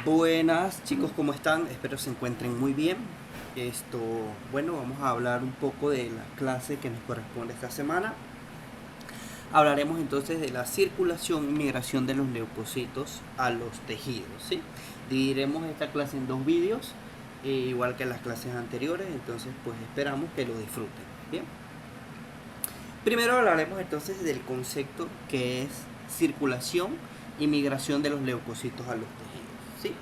Buenas chicos, ¿cómo están? Espero se encuentren muy bien. Bueno, vamos a hablar un poco de la clase que nos corresponde esta semana. Hablaremos entonces de la circulación y migración de los leucocitos a los tejidos, ¿sí? Dividiremos esta clase en dos vídeos, igual que las clases anteriores, entonces pues esperamos que lo disfruten, ¿bien? Primero hablaremos entonces del concepto que es circulación y migración de los leucocitos a los tejidos, ¿sí?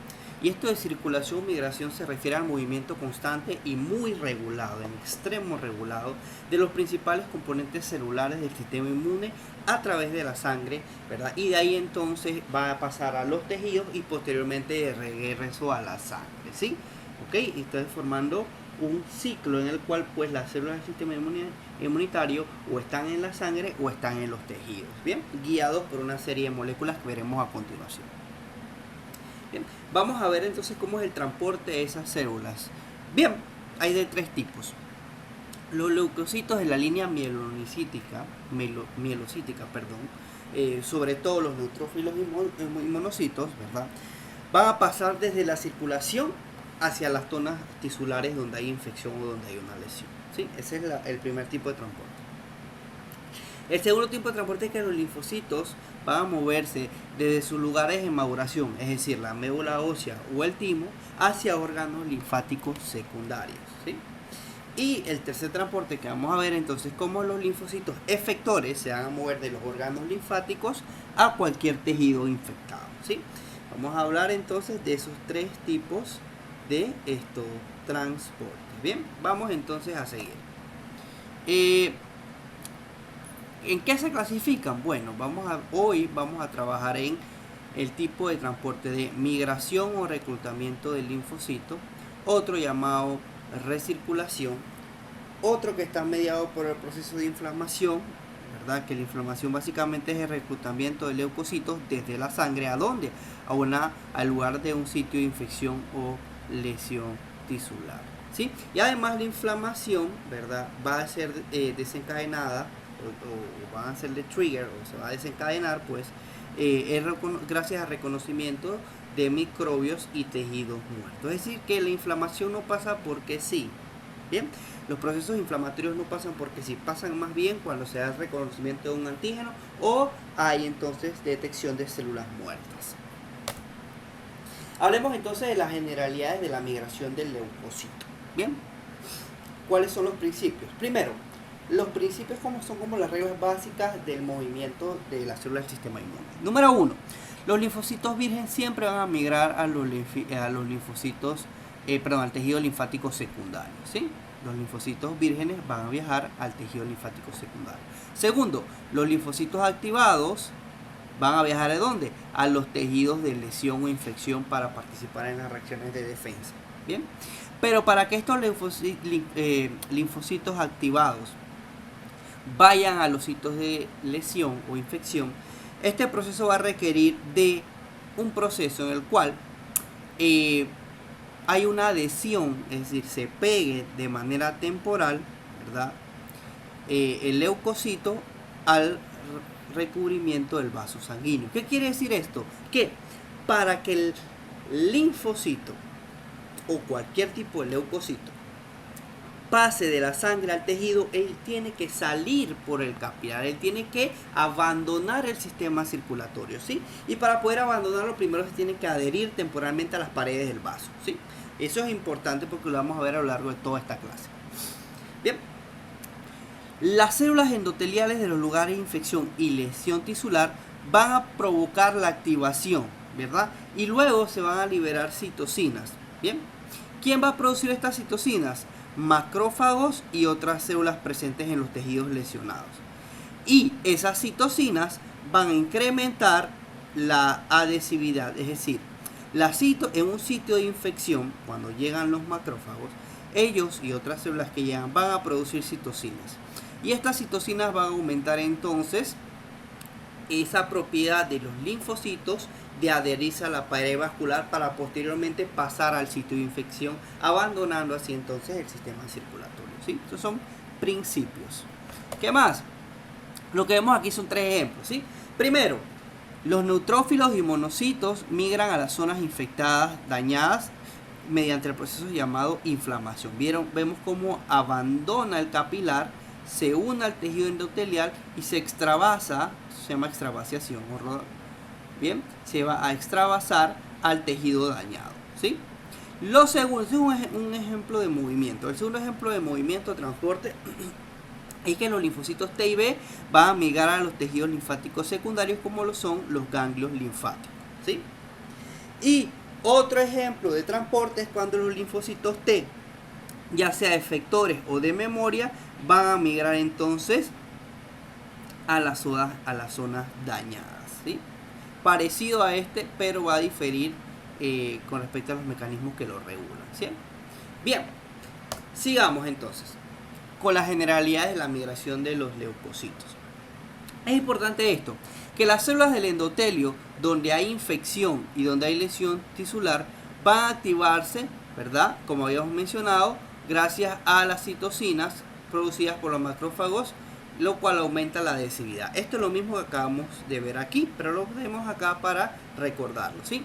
Y esto de circulación o migración se refiere al movimiento constante y muy regulado, en extremo regulado, de los principales componentes celulares del sistema inmune a través de la sangre, ¿verdad? Y de ahí entonces va a pasar a los tejidos y posteriormente de regreso a la sangre, ¿sí? ¿Ok? Y está formando un ciclo en el cual pues las células del sistema inmunitario o están en la sangre o están en los tejidos, ¿bien? Guiados por una serie de moléculas que veremos a continuación. Bien, vamos a ver entonces cómo es el transporte de esas células. Bien, hay de tres tipos. Los leucocitos de la línea mielocítica, sobre todo los neutrófilos y monocitos, ¿verdad? Van a pasar desde la circulación hacia las zonas tisulares donde hay infección o donde hay una lesión, ¿sí? Ese es el primer tipo de transporte. El segundo tipo de transporte es que los linfocitos van a moverse desde sus lugares de maduración, es decir, la médula ósea o el timo, hacia órganos linfáticos secundarios, ¿sí? Y el tercer transporte que vamos a ver entonces, cómo los linfocitos efectores se van a mover de los órganos linfáticos a cualquier tejido infectado, ¿sí? Vamos a hablar entonces de esos tres tipos de estos transportes. Bien, vamos entonces a seguir. ¿En qué se clasifican? Bueno, hoy vamos a trabajar en el tipo de transporte de migración o reclutamiento del linfocito, otro llamado recirculación, otro que está mediado por el proceso de inflamación, ¿verdad? Que la inflamación básicamente es el reclutamiento de leucocitos desde la sangre ¿a dónde? Al lugar de un sitio de infección o lesión tisular, ¿sí? Y además la inflamación, ¿verdad? Va a ser desencadenada o van a ser de trigger o se va a desencadenar pues gracias al reconocimiento de microbios y tejidos muertos. Es decir, que la inflamación no pasa porque sí. Bien, los procesos inflamatorios no pasan porque sí, pasan más bien cuando se da el reconocimiento de un antígeno o hay entonces detección de células muertas. Hablemos entonces de las generalidades de la migración del leucocito. Bien, ¿cuáles son los principios? Primero, los principios son como las reglas básicas del movimiento de las células del sistema inmune. Número 1, los linfocitos virgen siempre van a migrar a los linfocitos, al tejido linfático secundario, ¿sí? Los linfocitos vírgenes van a viajar al tejido linfático secundario. Segundo, los linfocitos activados van a viajar ¿a dónde? A los tejidos de lesión o infección para participar en las reacciones de defensa. Bien, pero para que estos linfocitos activados vayan a los sitios de lesión o infección, este proceso va a requerir de un proceso en el cual hay una adhesión, es decir, se pegue de manera temporal, ¿verdad? El leucocito al recubrimiento del vaso sanguíneo. ¿Qué quiere decir esto? Que para que el linfocito o cualquier tipo de leucocito pase de la sangre al tejido, él tiene que salir por el capilar, él tiene que abandonar el sistema circulatorio, ¿sí? Y para poder abandonarlo, primero se tiene que adherir temporalmente a las paredes del vaso, ¿sí? Eso es importante porque lo vamos a ver a lo largo de toda esta clase. Bien, las células endoteliales de los lugares de infección y lesión tisular van a provocar la activación, ¿verdad? Y luego se van a liberar citocinas, ¿bien? ¿Quién va a producir estas citocinas? Macrófagos y otras células presentes en los tejidos lesionados. Y esas citocinas van a incrementar la adhesividad, es decir, en un sitio de infección, cuando llegan los macrófagos, ellos y otras células que llegan van a producir citocinas. Y estas citocinas van a aumentar entonces esa propiedad de los linfocitos de adherirse a la pared vascular para posteriormente pasar al sitio de infección, abandonando así entonces el sistema circulatorio, ¿sí? Estos son principios. ¿Qué más? Lo que vemos aquí son tres ejemplos, ¿sí? Primero, Los neutrófilos y monocitos migran a las zonas infectadas, dañadas, mediante el proceso llamado inflamación. Vemos cómo abandona el capilar, se une al tejido endotelial y se extravasa, se llama extravasación, bien, se va a extravasar al tejido dañado, ¿sí? Lo segundo, este es un ejemplo de movimiento. El segundo ejemplo de movimiento, transporte, es que los linfocitos T y B van a migrar a los tejidos linfáticos secundarios, como lo son los ganglios linfáticos, ¿sí? Y otro ejemplo de transporte es cuando los linfocitos T, ya sea efectores o de memoria, van a migrar entonces a las zonas dañadas, ¿sí? Parecido a este, pero va a diferir con respecto a los mecanismos que lo regulan, ¿sí? Bien, sigamos entonces con las generalidades de la migración de los leucocitos. Es importante esto, que las células del endotelio, donde hay infección y donde hay lesión tisular, van a activarse, ¿verdad? Como habíamos mencionado, gracias a las citocinas producidas por los macrófagos, lo cual aumenta la adhesividad. Esto es lo mismo que acabamos de ver aquí, pero lo vemos acá para recordarlo, ¿sí?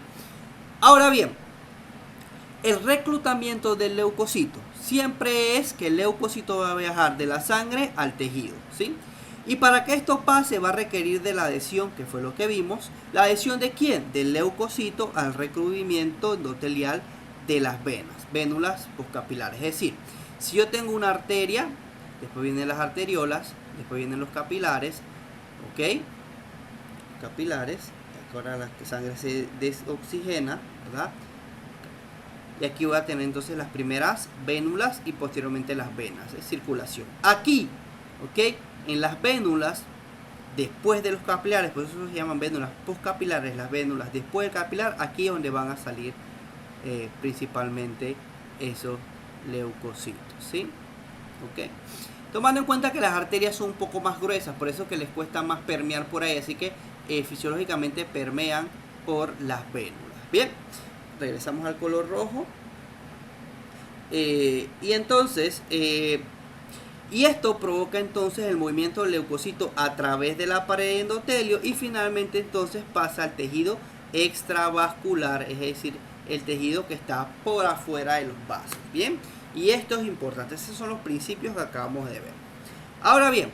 Ahora bien, el reclutamiento del leucocito siempre es que el leucocito va a viajar de la sangre al tejido, ¿sí? Y para que esto pase va a requerir de la adhesión, que fue lo que vimos. ¿La adhesión de quién? Del leucocito al recubrimiento endotelial de las vénulas postcapilares. Es decir, si yo tengo una arteria, después vienen las arteriolas, después vienen los capilares, ¿ok? Capilares, ahora la sangre se desoxigena, ¿verdad? Y aquí voy a tener entonces las primeras vénulas y posteriormente las venas, es circulación. Aquí, ¿ok? En las vénulas, después de los capilares, por eso se llaman vénulas postcapilares, las vénulas después del capilar, aquí es donde van a salir principalmente esos leucocitos, ¿sí? ¿Ok? Tomando en cuenta que las arterias son un poco más gruesas, por eso que les cuesta más permear por ahí, así que fisiológicamente permean por las vénulas. Bien, regresamos al color rojo. Y entonces, y esto provoca entonces el movimiento del leucocito a través de la pared de endotelio y finalmente entonces pasa al tejido extravascular, es decir, el tejido que está por afuera de los vasos. Bien, y esto es importante, esos son los principios que acabamos de ver. Ahora bien,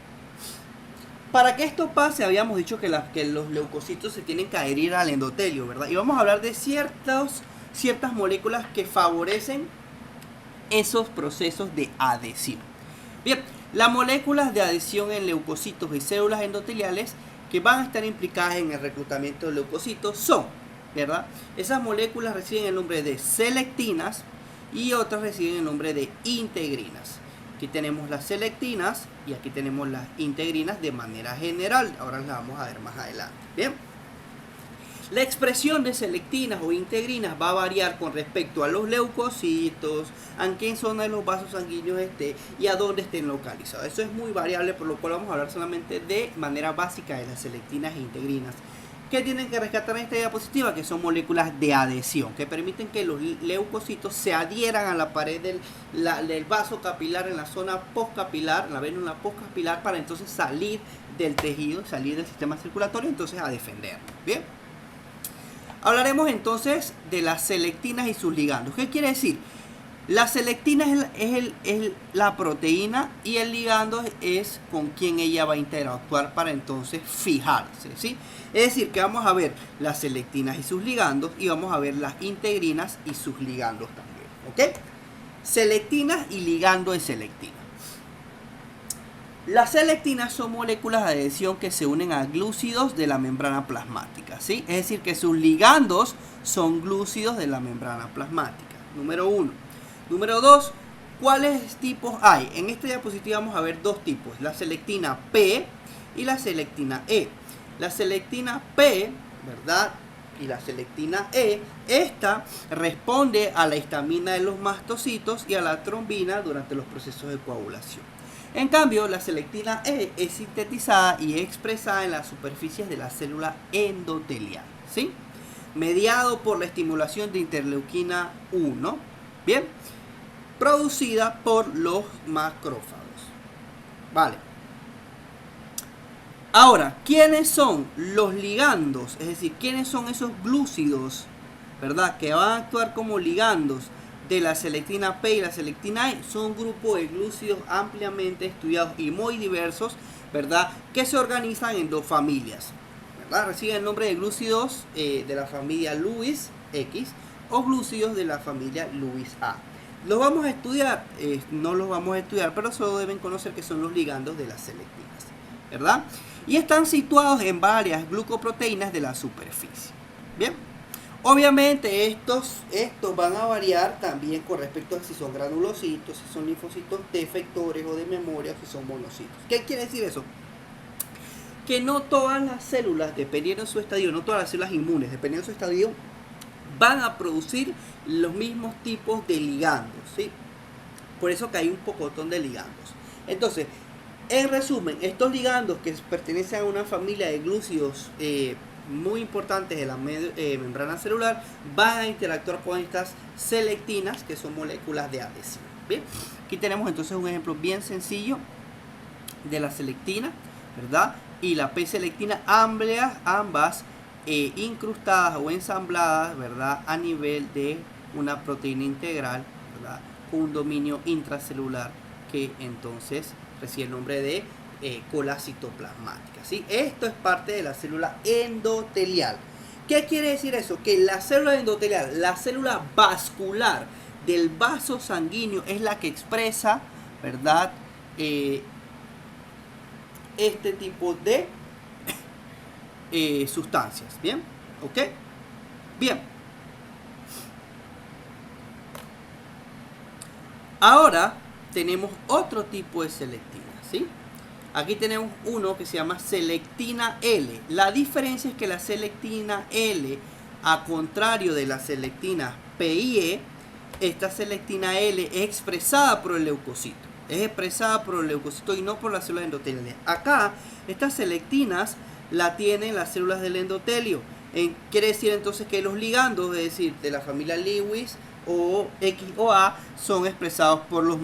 para que esto pase habíamos dicho que los leucocitos se tienen que adherir al endotelio, ¿verdad? Y vamos a hablar de ciertas moléculas que favorecen esos procesos de adhesión. Bien, las moléculas de adhesión en leucocitos y células endoteliales que van a estar implicadas en el reclutamiento de leucocitos son, ¿verdad? Esas moléculas reciben el nombre de selectinas y otras reciben el nombre de integrinas. Aquí tenemos las selectinas y aquí tenemos las integrinas de manera general. Ahora las vamos a ver más adelante. Bien. La expresión de selectinas o integrinas va a variar con respecto a los leucocitos, en qué zona de los vasos sanguíneos esté y a dónde estén localizados. Eso es muy variable, por lo cual vamos a hablar solamente de manera básica de las selectinas e integrinas. ¿Qué tienen que rescatar en esta diapositiva? Que son moléculas de adhesión, que permiten que los leucocitos se adhieran a la pared del vaso capilar en la zona postcapilar, la vénula postcapilar, para entonces salir del tejido, salir del sistema circulatorio, entonces a defenderlo. Bien. Hablaremos entonces de las selectinas y sus ligandos. ¿Qué quiere decir? La selectina es la proteína y el ligando es con quien ella va a interactuar para entonces fijarse, ¿sí? Es decir, que vamos a ver las selectinas y sus ligandos y vamos a ver las integrinas y sus ligandos también, ¿ok? Selectinas y ligando de selectina. Las selectinas son moléculas de adhesión que se unen a glúcidos de la membrana plasmática, ¿sí? Es decir, que sus ligandos son glúcidos de la membrana plasmática. Número 1. Número 2. ¿Cuáles tipos hay? En esta diapositiva vamos a ver dos tipos, la selectina P y la selectina E. La selectina P, ¿verdad? Y la selectina E, esta responde a la histamina de los mastocitos y a la trombina durante los procesos de coagulación. En cambio, la selectina E es sintetizada y expresada en las superficies de la célula endotelial, ¿sí? Mediado por la estimulación de interleuquina 1, ¿bien? Producida por los macrófagos. Vale. Ahora, ¿quiénes son los ligandos? Es decir, ¿quiénes son esos glúcidos, ¿verdad?, que van a actuar como ligandos de la selectina P y la selectina E? Son un grupo de glúcidos ampliamente estudiados y muy diversos, ¿verdad?, que se organizan en dos familias, ¿verdad? Reciben el nombre de glúcidos de la familia Lewis X o glúcidos de la familia Lewis A. ¿Los vamos a estudiar? No los vamos a estudiar, pero solo deben conocer que son los ligandos de las selectivas, ¿verdad? Y están situados en varias glucoproteínas de la superficie. Bien, obviamente estos van a variar también con respecto a si son granulocitos, si son linfocitos de efectores o de memoria, o si son monocitos. ¿Qué quiere decir eso? Que no todas las células, dependiendo de su estadio, no todas las células inmunes, dependiendo de su estadio, van a producir los mismos tipos de ligandos, ¿sí? Por eso que hay un pocotón de ligandos. Entonces, en resumen, estos ligandos que pertenecen a una familia de glúcidos muy importantes de la membrana celular van a interactuar con estas selectinas, que son moléculas de adhesión. Bien, aquí tenemos entonces un ejemplo bien sencillo de la selectina, ¿verdad?, y la P-selectina, ambas incrustadas o ensambladas, ¿verdad?, a nivel de una proteína integral, ¿verdad?, con un dominio intracelular que entonces recibe el nombre de cola citoplasmática, ¿sí? Esto es parte de la célula endotelial. ¿Qué quiere decir eso? Que la célula endotelial, la célula vascular del vaso sanguíneo, es la que expresa, ¿verdad?, este tipo de sustancias. ¿Bien? ¿Ok? Bien. Ahora tenemos otro tipo de selectina, ¿sí? Aquí tenemos uno que se llama selectina L. La diferencia es que la selectina L, a contrario de la selectina P y E, esta selectina L es expresada por el leucocito. Es expresada por el leucocito y no por las células endoteliales. Acá, estas selectinas la tienen las células del endotelio. Quiere decir entonces que los ligandos, es decir, de la familia Lewis o X o A, son expresados por los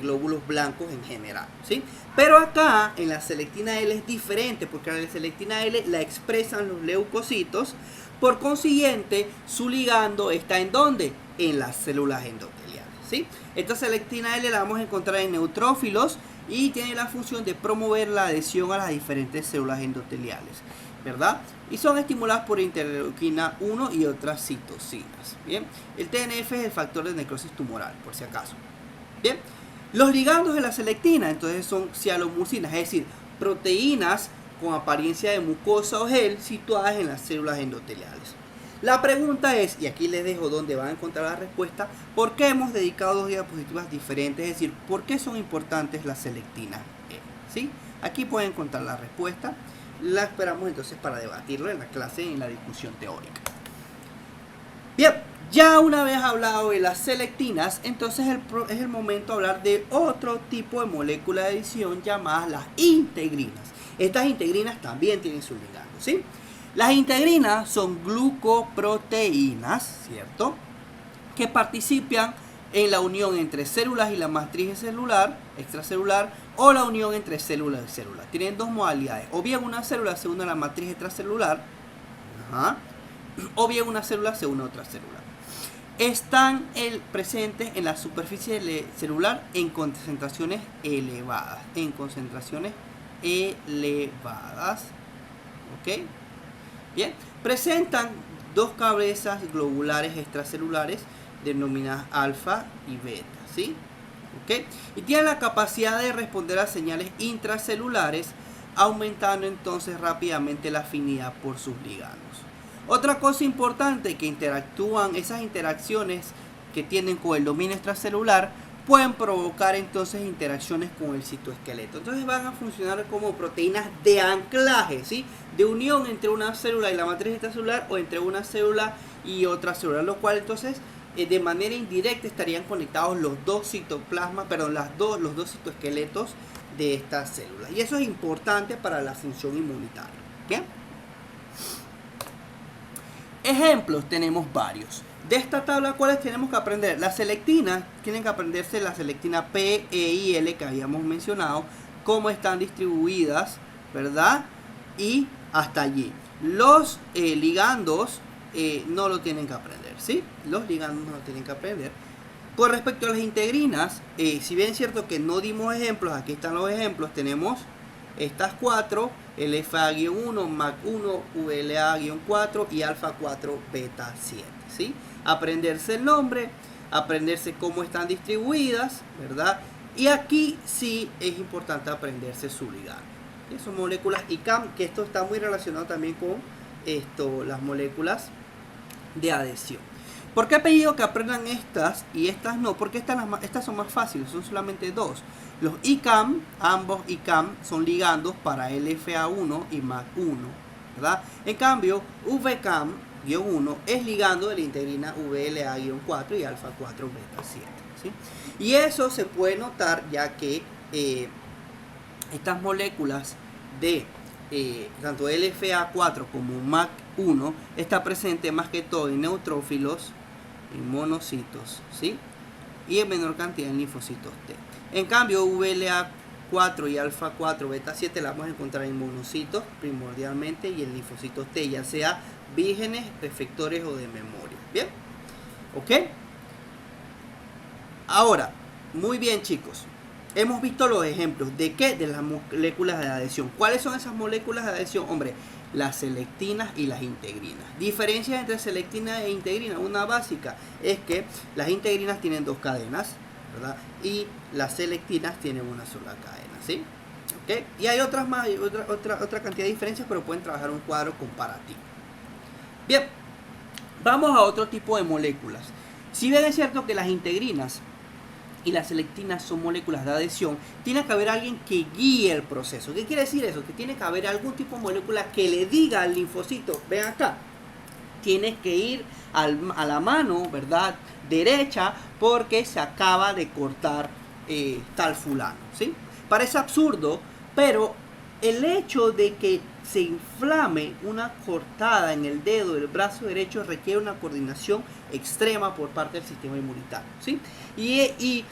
glóbulos blancos en general, ¿sí? Pero acá en la selectina L es diferente, porque en la selectina L la expresan los leucocitos. Por consiguiente, su ligando está ¿en dónde? En las células endoteliales, ¿sí? Esta selectina L la vamos a encontrar en neutrófilos y tiene la función de promover la adhesión a las diferentes células endoteliales, ¿verdad? Y son estimuladas por interleuquina 1 y otras citocinas. Bien, el TNF es el factor de necrosis tumoral, por si acaso. Bien, los ligandos de la selectina entonces son cialomucinas, es decir, proteínas con apariencia de mucosa o gel situadas en las células endoteliales. La pregunta es, y aquí les dejo donde van a encontrar la respuesta, ¿por qué hemos dedicado dos diapositivas diferentes? Es decir, ¿por qué son importantes las selectinas? ¿Sí? Aquí pueden encontrar la respuesta. La esperamos entonces para debatirlo en la clase, en la discusión teórica. Bien, ya una vez hablado de las selectinas, entonces es el momento de hablar de otro tipo de molécula de adición llamadas las integrinas. Estas integrinas también tienen su ligando, ¿sí? Las integrinas son glucoproteínas, ¿cierto?, que participan en la unión entre células y la matriz celular, extracelular, o la unión entre células y células. Tienen dos modalidades: o bien una célula se une a la matriz extracelular, o bien una célula se une a otra célula. Están presentes en la superficie celular en concentraciones elevadas. ¿Ok? Bien, presentan dos cabezas globulares extracelulares denominadas alfa y beta, ¿sí? ¿Ok? Y tienen la capacidad de responder a señales intracelulares, aumentando entonces rápidamente la afinidad por sus ligandos. Otra cosa importante, que esas interacciones que tienen con el dominio extracelular pueden provocar entonces interacciones con el citoesqueleto. Entonces van a funcionar como proteínas de anclaje, ¿sí?, de unión entre una célula y la matriz extracelular, o entre una célula y otra célula, lo cual entonces de manera indirecta estarían conectados los dos citoesqueletos de estas células. Y eso es importante para la función inmunitaria. ¿Bien? Ejemplos tenemos varios. De esta tabla, ¿cuáles tenemos que aprender? Las selectinas, tienen que aprenderse la selectina P, E y L que habíamos mencionado, cómo están distribuidas, ¿verdad? Y hasta allí. Los ligandos no lo tienen que aprender, ¿sí? Los ligandos no lo tienen que aprender. Con respecto a las integrinas, si bien es cierto que no dimos ejemplos, aquí están los ejemplos, tenemos estas cuatro, LFA-1, MAC1, VLA-4 y alfa 4, beta 7, ¿sí? Aprenderse el nombre, aprenderse cómo están distribuidas, ¿verdad? Y aquí sí es importante aprenderse su ligando. Son moléculas ICAM, que esto está muy relacionado también con las moléculas de adhesión. ¿Por qué he pedido que aprendan estas y estas no? Porque estas son más fáciles, son solamente dos. Los ICAM, ambos ICAM son ligandos para LFA1 y MAC1, ¿verdad? En cambio, VCAM-1 es ligando de la integrina VLA-4 y alfa 4 beta 7, ¿sí? Y eso se puede notar ya que estas moléculas de tanto LFA4 como MAC1 está presente más que todo en neutrófilos, en monocitos, ¿sí? Y en menor cantidad en linfocitos T. En cambio, VLA4 y alfa 4 beta 7 la vamos a encontrar en monocitos primordialmente y en linfocitos T, ya sea vírgenes, efectores o de memoria. ¿Bien? ¿Ok? Ahora, muy bien, chicos. Hemos visto los ejemplos de qué, de las moléculas de adhesión. ¿Cuáles son esas moléculas de adhesión? Hombre, las selectinas y las integrinas. Diferencias entre selectina e integrina. Una básica es que las integrinas tienen dos cadenas, ¿verdad? Y las selectinas tienen una sola cadena, ¿sí? ¿Okay? Y hay otras más, hay otra cantidad de diferencias, pero pueden trabajar un cuadro comparativo. Bien, vamos a otro tipo de moléculas. Si bien es cierto que las integrinas y las selectinas son moléculas de adhesión, tiene que haber alguien que guíe el proceso. ¿Qué quiere decir eso? Que tiene que haber algún tipo de molécula que le diga al linfocito, ven acá, tienes que ir a la mano, ¿verdad?, derecha, porque se acaba de cortar tal fulano, ¿sí? Parece absurdo, pero el hecho de que se inflame una cortada en el dedo del brazo derecho requiere una coordinación extrema por parte del sistema inmunitario, ¿sí? Y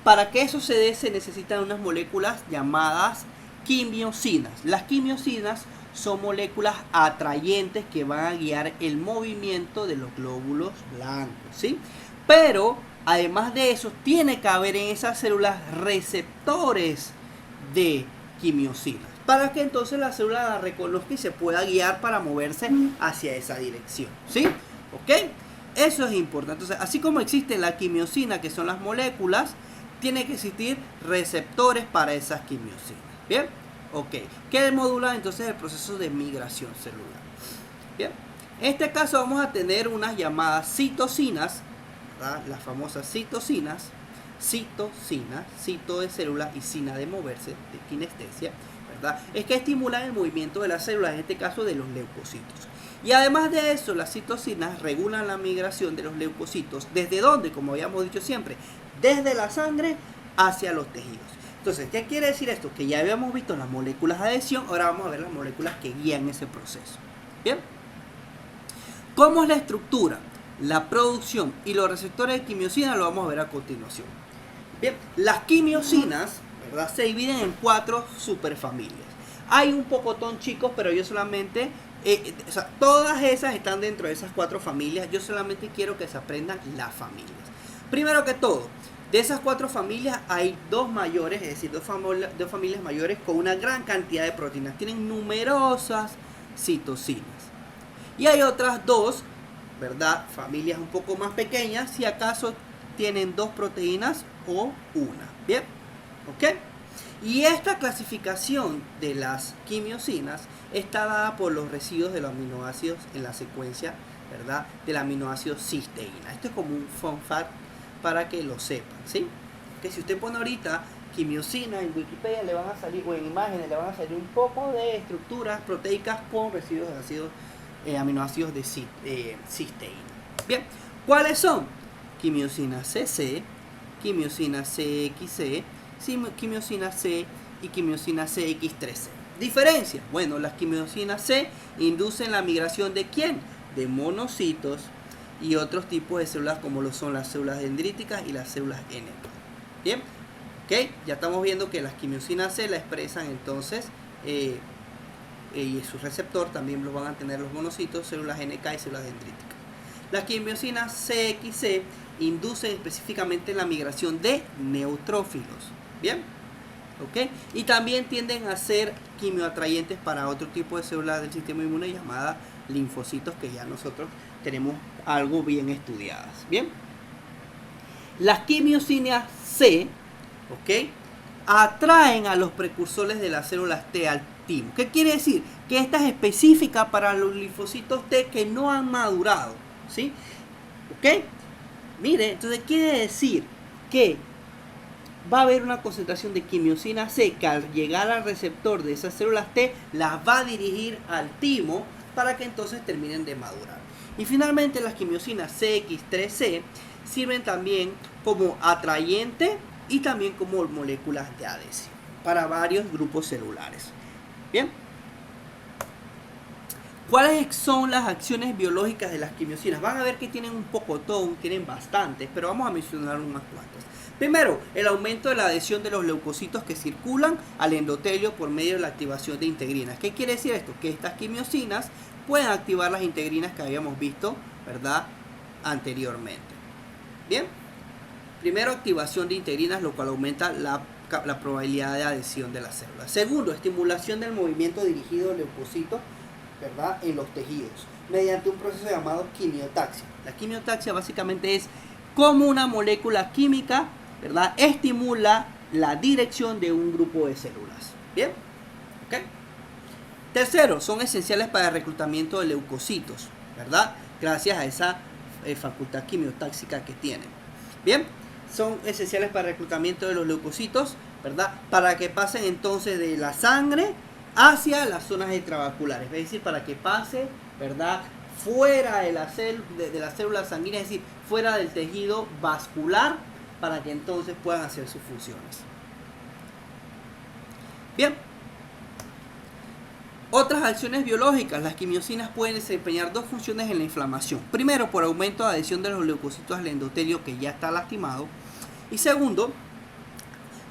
para que eso se dé se necesitan unas moléculas llamadas quimiosinas. Las quimiosinas son moléculas atrayentes que van a guiar el movimiento de los glóbulos blancos, ¿sí? Pero además de eso tiene que haber en esas células receptores de quimiosinas, para que entonces la célula la reconozca y se pueda guiar para moverse hacia esa dirección, ¿sí? ¿Ok? Eso es importante. Entonces, así como existe la quimiosina, que son las moléculas, tiene que existir receptores para esas quimiosinas. ¿Bien? Ok. ¿Qué modula entonces el proceso de migración celular? Bien. En este caso vamos a tener unas llamadas citocinas, ¿verdad? Las famosas citocinas. Cito de célula y cina de moverse, de kinestesia, ¿verdad? Es que estimulan el movimiento de las células, en este caso de los leucocitos. Y además de eso, las citocinas regulan la migración de los leucocitos. ¿Desde dónde? Como habíamos dicho siempre, desde la sangre hacia los tejidos. Entonces, ¿qué quiere decir esto? Que ya habíamos visto las moléculas de adhesión, ahora vamos a ver las moléculas que guían ese proceso. ¿Bien? ¿Cómo es la estructura, la producción y los receptores de quimiosina? Lo vamos a ver a continuación. Bien, las quimiosinas, ¿verdad?, se dividen en 4 superfamilias. Hay un pocotón, chicos, pero yo solamente, o sea, todas esas están dentro de esas 4 familias. Yo solamente quiero que se aprendan las familias. Primero que todo, de esas 4 familias hay 2 mayores, es decir, dos familias mayores con una gran cantidad de proteínas. Tienen numerosas citocinas. Y hay otras 2, ¿verdad?, familias un poco más pequeñas, si acaso tienen 2 proteínas o una. Bien, ¿ok? Y esta clasificación de las quimiosinas está dada por los residuos de los aminoácidos en la secuencia, ¿verdad?, del aminoácido cisteína. Esto es como un fun fact para que lo sepan, ¿sí? Que si usted pone ahorita quimiosina en Wikipedia, le van a salir, o en imágenes le van a salir un poco de estructuras proteicas con residuos de ácidos, aminoácidos de cisteína. Bien, ¿cuáles son? Quimiosina CC, quimiosina CXC, quimiosina C y quimiosina CX3C. ¿Diferencia? Bueno, las quimiosinas C inducen la migración ¿de quién? De monocitos y otros tipos de células como lo son las células dendríticas y las células NK. Bien, ok, ya estamos viendo que las quimiosinas C la expresan entonces y su receptor también lo van a tener los monocitos, células NK y células dendríticas. Las quimiosinas CXC inducen específicamente la migración de neutrófilos. Bien, ¿ok? Y también tienden a ser quimioatrayentes para otro tipo de células del sistema inmune llamadas linfocitos, que ya nosotros tenemos algo bien estudiadas. Bien, las quimiosinas C, ¿ok?, atraen a los precursores de las células T al timo. ¿Qué quiere decir? Que esta es específica para los linfocitos T que no han madurado, ¿sí? ¿Ok? Mire, entonces quiere decir que va a haber una concentración de quimiosina C que al llegar al receptor de esas células T las va a dirigir al timo para que entonces terminen de madurar. Y finalmente las quimiosinas CX3C sirven también como atrayente y también como moléculas de adhesión para varios grupos celulares. Bien, ¿cuáles son las acciones biológicas de las quimiosinas? Van a ver que tienen un pocotón, tienen bastantes, pero vamos a mencionar unas cuantas. Primero, el aumento de la adhesión de los leucocitos que circulan al endotelio por medio de la activación de integrinas. ¿Qué quiere decir esto? Que estas quimiosinas pueden activar las integrinas que habíamos visto, ¿verdad?, anteriormente. Bien, primero, activación de integrinas, lo cual aumenta la probabilidad de adhesión de las células. Segundo, estimulación del movimiento dirigido de leucocitos, ¿verdad?, en los tejidos mediante un proceso llamado quimiotaxia. La quimiotaxia básicamente es como una molécula química, ¿verdad?, estimula la dirección de un grupo de células. Bien, ¿ok? Tercero, son esenciales para el reclutamiento de leucocitos, ¿verdad?, gracias a esa facultad quimiotáxica que tienen. Bien, son esenciales para el reclutamiento de los leucocitos, ¿verdad?, para que pasen entonces de la sangre hacia las zonas extravasculares, es decir, para que pase, ¿verdad?, fuera de la célula sanguínea, es decir, fuera del tejido vascular, para que entonces puedan hacer sus funciones. Bien, otras acciones biológicas. Las quimiosinas pueden desempeñar dos funciones en la inflamación. Primero, por aumento de adhesión de los leucocitos al endotelio que ya está lastimado. Y segundo,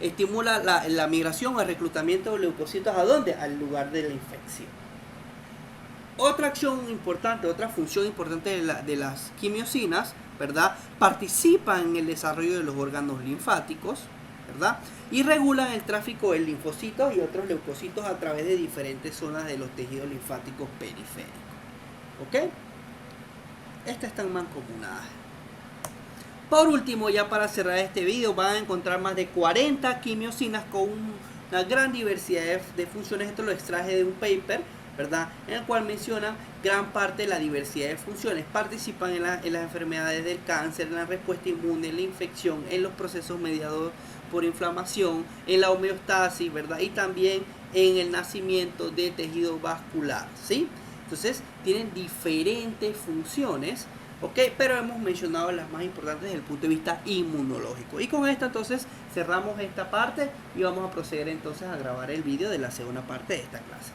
estimula la migración o el reclutamiento de leucocitos ¿a dónde? Al lugar de la infección. Otra acción importante, otra función importante de las quimiosinas, ¿verdad?, participan en el desarrollo de los órganos linfáticos, ¿verdad?, y regulan el tráfico de linfocitos y otros leucocitos a través de diferentes zonas de los tejidos linfáticos periféricos. ¿Ok? Estas están mancomunadas. Por último, ya para cerrar este video, van a encontrar más de 40 quimiosinas con una gran diversidad de funciones. Esto lo extraje de un paper, ¿verdad?, en el cual menciona gran parte de la diversidad de funciones. Participan en las enfermedades del cáncer, en la respuesta inmune, en la infección, en los procesos mediados por inflamación, en la homeostasis, ¿verdad?, y también en el nacimiento de tejido vascular, ¿sí? Entonces, tienen diferentes funciones, ¿ok? Pero hemos mencionado las más importantes desde el punto de vista inmunológico. Y con esto entonces cerramos esta parte y vamos a proceder entonces a grabar el video de la segunda parte de esta clase.